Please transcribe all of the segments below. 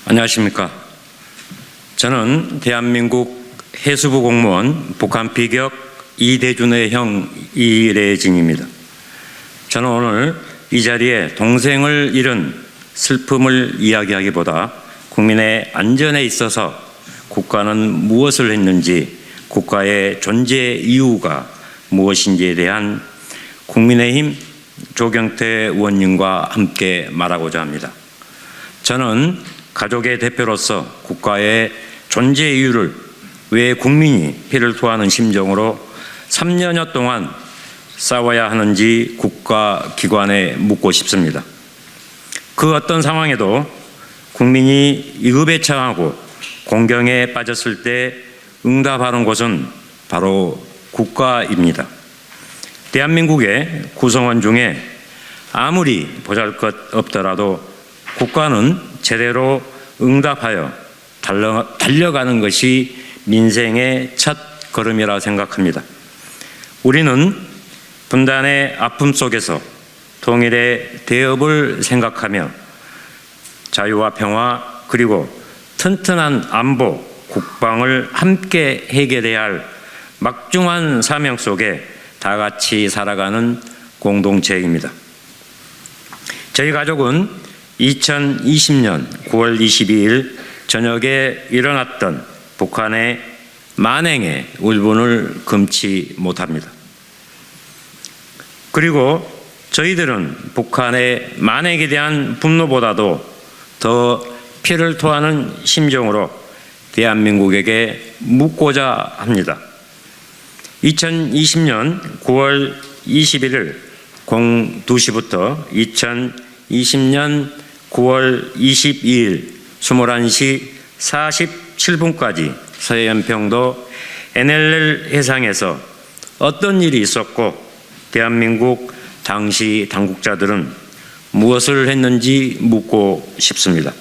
안녕하십니까. 저는 대한민국 해수부 공무원 북한 비격 이대준의 형 이래진입니다. 저는 오늘 이 자리에 동생을 잃은 슬픔을 이야기하기보다 국민의 안전에 있어서 국가는 무엇을 했는지, 국가의 존재 이유가 무엇인지에 대한 국민의힘 조경태 의원님과 함께 말하고자 합니다. 저는 가족의 대표로서 국가의 존재 이유를 왜 국민이 피를 토하는 심정으로 3년여 동안 싸워야 하는지 국가기관에 묻고 싶습니다. 그 어떤 상황에도 국민이 위급에 처하고 공경에 빠졌을 때 응답하는 곳은 바로 국가입니다. 대한민국의 구성원 중에 아무리 보잘것없더라도 국가는 제대로 응답하여 달려가는 것이 민생의 첫 걸음이라 생각합니다. 우리는 분단의 아픔 속에서 통일의 대업을 생각하며 자유와 평화 그리고 튼튼한 안보, 국방을 함께 해결해야 할 막중한 사명 속에 다 같이 살아가는 공동체입니다. 저희 가족은 2020년 9월 22일 저녁에 일어났던 북한의 만행의 울분을 금치 못합니다. 그리고 저희들은 북한의 만행에 대한 분노보다도 더 피를 토하는 심정으로 대한민국에게 묻고자 합니다. 2020년 9월 21일 02시부터 2020년 9월 22일 21시 47분까지 서해연평도 NLL 해상에서 어떤 일이 있었고 대한민국 당시 당국자들은 무엇을 했는지 묻고 싶습니다.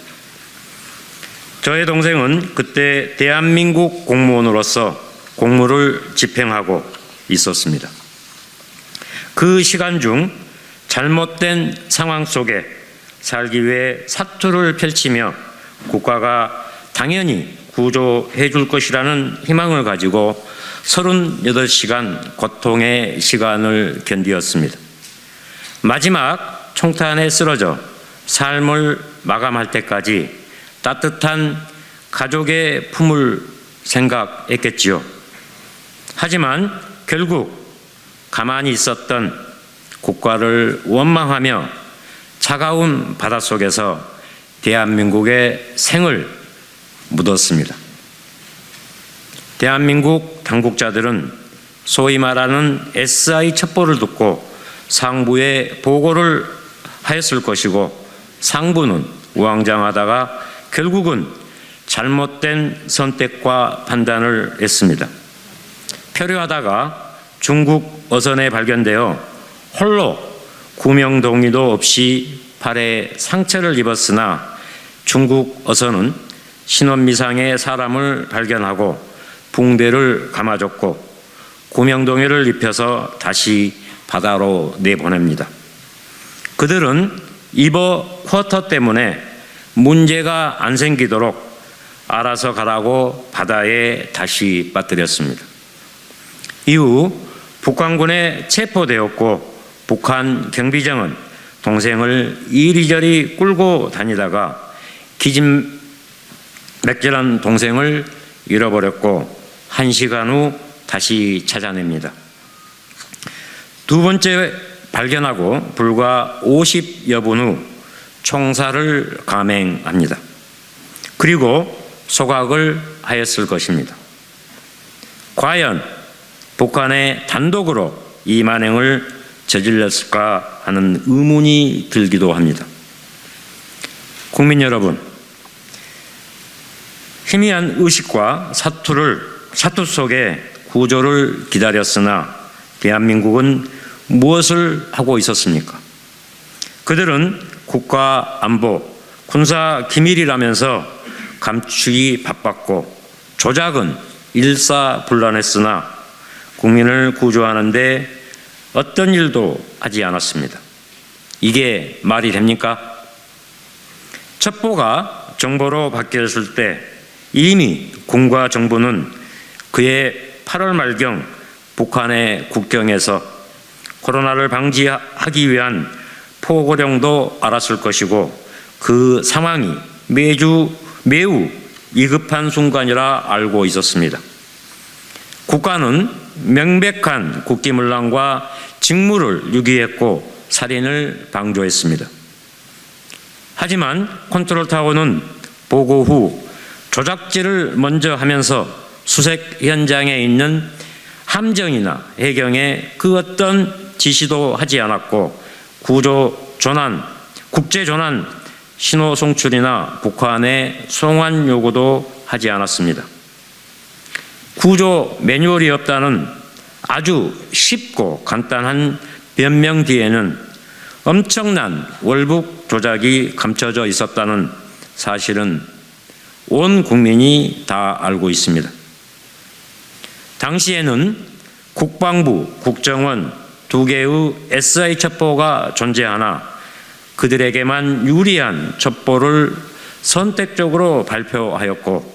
저의 동생은 그때 대한민국 공무원으로서 공무를 집행하고 있었습니다. 그 시간 중 잘못된 상황 속에 살기 위해 사투를 펼치며 국가가 당연히 구조해 줄 것이라는 희망을 가지고 38시간 고통의 시간을 견디었습니다. 마지막 총탄에 쓰러져 삶을 마감할 때까지 따뜻한 가족의 품을 생각했겠지요. 하지만 결국 가만히 있었던 국가를 원망하며 차가운 바닷속에서 대한민국의 생을 묻었습니다. 대한민국 당국자들은 소위 말하는 SI 첩보를 듣고 상부에 보고를 하였을 것이고 상부는 우왕좌왕하다가 결국은 잘못된 선택과 판단을 했습니다. 표류하다가 중국 어선에 발견되어 홀로 구명동의도 없이 팔에 상처를 입었으나 중국 어선은 신원미상의 사람을 발견하고 붕대를 감아줬고 구명동의를 입혀서 다시 바다로 내보냅니다. 그들은 이버 쿼터 때문에 문제가 안 생기도록 알아서 가라고 바다에 다시 빠뜨렸습니다. 이후 북한군에 체포되었고 북한 경비정은 동생을 이리저리 끌고 다니다가 기진맥진한 동생을 잃어버렸고 1시간 후 다시 찾아냅니다. 두 번째 발견하고 불과 50여 분 후 총살을 감행합니다. 그리고 소각을 하였을 것입니다. 과연 북한의 단독으로 이 만행을 저질렀을까 하는 의문이 들기도 합니다. 국민 여러분, 희미한 의식과 사투 속에 구조를 기다렸으나 대한민국은 무엇을 하고 있었습니까? 그들은 국가 안보, 군사 기밀이라면서 감추기 바빴고 조작은 일사불란했으나 국민을 구조하는 데 어떤 일도 하지 않았습니다. 이게 말이 됩니까? 첩보가 정보로 바뀌었을 때 이미 군과 정부는 그해 8월 말경 북한의 국경에서 코로나를 방지하기 위한 포고령도 알았을 것이고 그 상황이 매우 위급한 순간이라 알고 있었습니다. 국가는 명백한 국기문란과 직무를 유기했고 살인을 방조했습니다. 하지만 컨트롤타워는 보고 후 조작질을 먼저 하면서 수색 현장에 있는 함정이나 해경에 그 어떤 지시도 하지 않았고 국제 조난 신호 송출이나 북한의 송환 요구도 하지 않았습니다. 구조 매뉴얼이 없다는 아주 쉽고 간단한 변명 뒤에는 엄청난 월북 조작이 감춰져 있었다는 사실은 온 국민이 다 알고 있습니다. 당시에는 국방부, 국정원 두 개의 SI 첩보가 존재하나 그들에게만 유리한 첩보를 선택적으로 발표하였고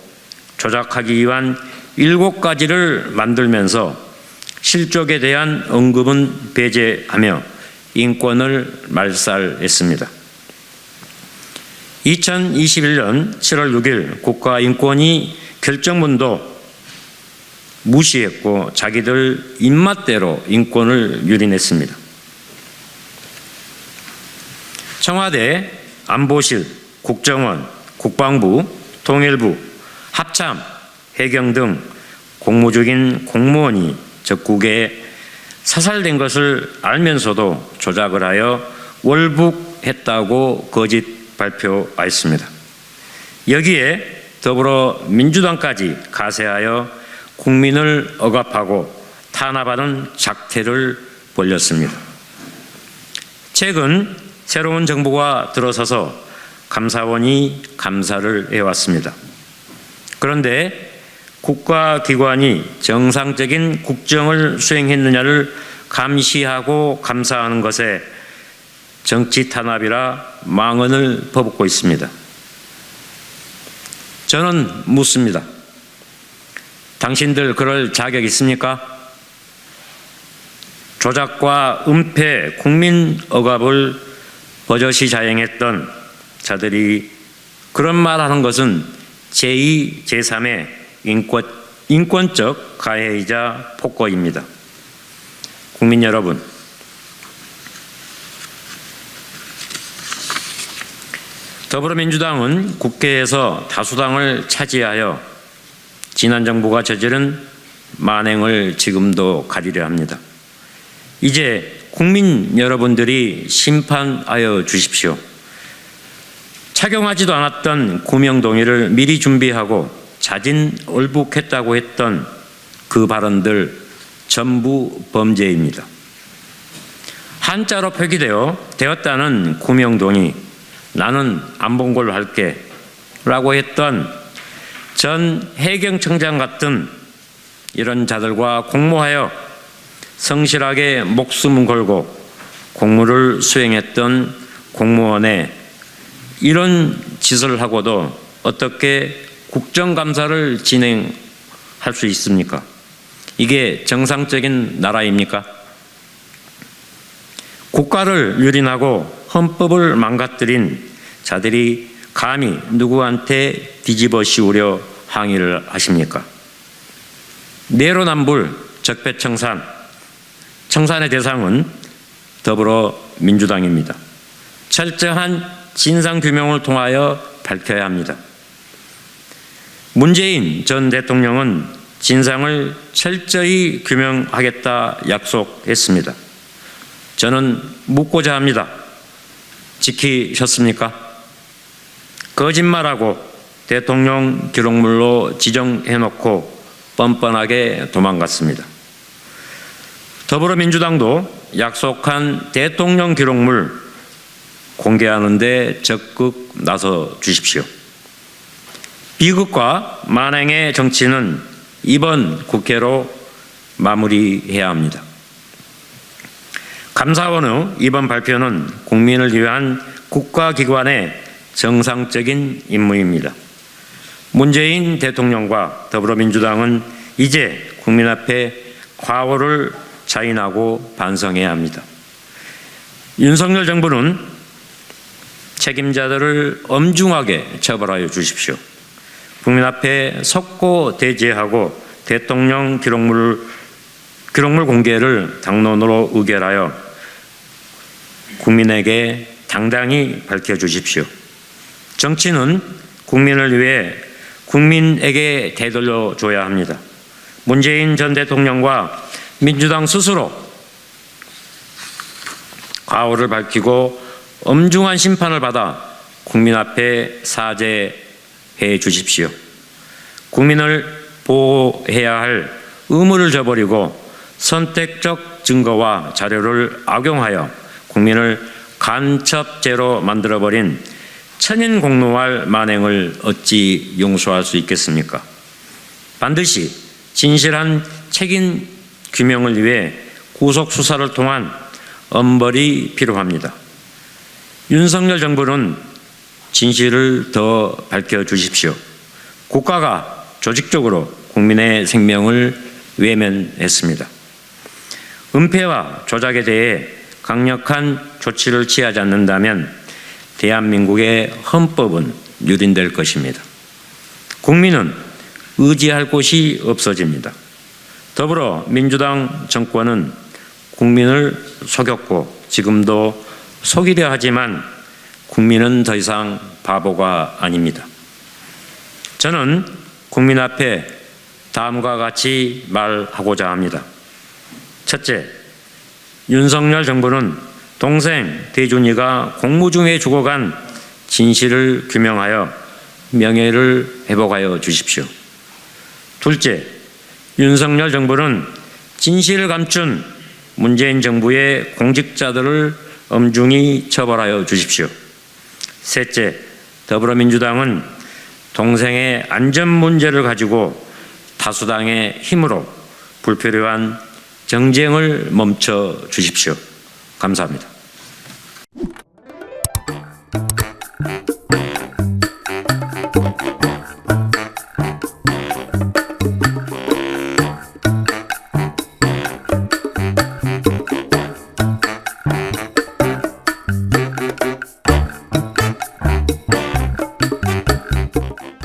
조작하기 위한 7가지를 만들면서 실족에 대한 언급은 배제하며 인권을 말살했습니다. 2021년 7월 6일 국가인권위 결정문도 무시했고 자기들 입맛대로 인권을 유린했습니다. 청와대, 안보실, 국정원, 국방부, 통일부, 합참, 해경 등 공무적인 공무원이 적국에 사살된 것을 알면서도 조작을 하여 월북했다고 거짓 발표하였습니다. 여기에 더불어민주당까지 가세하여 국민을 억압하고 탄압하는 작태를 벌였습니다. 최근 새로운 정부가 들어서서 감사원이 감사를 해왔습니다. 그런데 국가기관이 정상적인 국정을 수행했느냐를 감시하고 감사하는 것에 정치 탄압이라 망언을 퍼붓고 있습니다. 저는 묻습니다. 당신들 그럴 자격 있습니까? 조작과 은폐, 국민 억압을 버젓이 자행했던 자들이 그런 말하는 것은 제2, 제3의 인권적 가해이자 폭거입니다. 국민 여러분, 더불어민주당은 국회에서 다수당을 차지하여 지난 정부가 저지른 만행을 지금도 가리려 합니다. 이제 국민 여러분들이 심판하여 주십시오. 착용하지도 않았던 구명동의를 미리 준비하고 자진 월북했다고 했던 그 발언들 전부 범죄입니다. 한자로 표기되었다는 구명동의, 나는 안 본 걸로 할게 라고 했던 전 해경청장 같은 이런 자들과 공모하여 성실하게 목숨을 걸고 공무를 수행했던 공무원에 이런 짓을 하고도 어떻게 국정감사를 진행할 수 있습니까? 이게 정상적인 나라입니까? 국가를 유린하고 헌법을 망가뜨린 자들이 감히 누구한테 뒤집어 씌우려 항의를 하십니까? 내로남불, 적폐청산, 청산의 대상은 더불어민주당입니다. 철저한 진상규명을 통하여 밝혀야 합니다. 문재인 전 대통령은 진상을 철저히 규명하겠다 약속했습니다. 저는 묻고자 합니다. 지키셨습니까? 거짓말하고 대통령 기록물로 지정해놓고 뻔뻔하게 도망갔습니다. 더불어민주당도 약속한 대통령 기록물 공개하는 데 적극 나서 주십시오. 비극과 만행의 정치는 이번 국회로 마무리해야 합니다. 감사원의 이번 발표는 국민을 위한 국가기관의 정상적인 임무입니다. 문재인 대통령과 더불어민주당은 이제 국민 앞에 과오를 자인하고 반성해야 합니다. 윤석열 정부는 책임자들을 엄중하게 처벌하여 주십시오. 국민 앞에 석고 대제하고 대통령 기록물 공개를 당론으로 의결하여 국민에게 당당히 밝혀주십시오. 정치는 국민을 위해 국민에게 되돌려줘야 합니다. 문재인 전 대통령과 민주당 스스로 과오를 밝히고 엄중한 심판을 받아 국민 앞에 사죄해 주십시오. 국민을 보호해야 할 의무를 저버리고 선택적 증거와 자료를 악용하여 국민을 간첩죄로 만들어버린 천인공노할 만행을 어찌 용서할 수 있겠습니까? 반드시 진실한 책임 규명을 위해 구속수사를 통한 엄벌이 필요합니다. 윤석열 정부는 진실을 더 밝혀주십시오. 국가가 조직적으로 국민의 생명을 외면했습니다. 은폐와 조작에 대해 강력한 조치를 취하지 않는다면 대한민국의 헌법은 유린될 것입니다. 국민은 의지할 곳이 없어집니다. 더불어민주당 정권은 국민을 속였고 지금도 속이려 하지만 국민은 더 이상 바보가 아닙니다. 저는 국민 앞에 다음과 같이 말하고자 합니다. 첫째, 윤석열 정부는 동생 대준이가 공무 중에 죽어간 진실을 규명하여 명예를 회복하여 주십시오. 둘째, 윤석열 정부는 진실을 감춘 문재인 정부의 공직자들을 엄중히 처벌하여 주십시오. 셋째, 더불어민주당은 동생의 안전 문제를 가지고 다수당의 힘으로 불필요한 정쟁을 멈춰 주십시오. 감사합니다.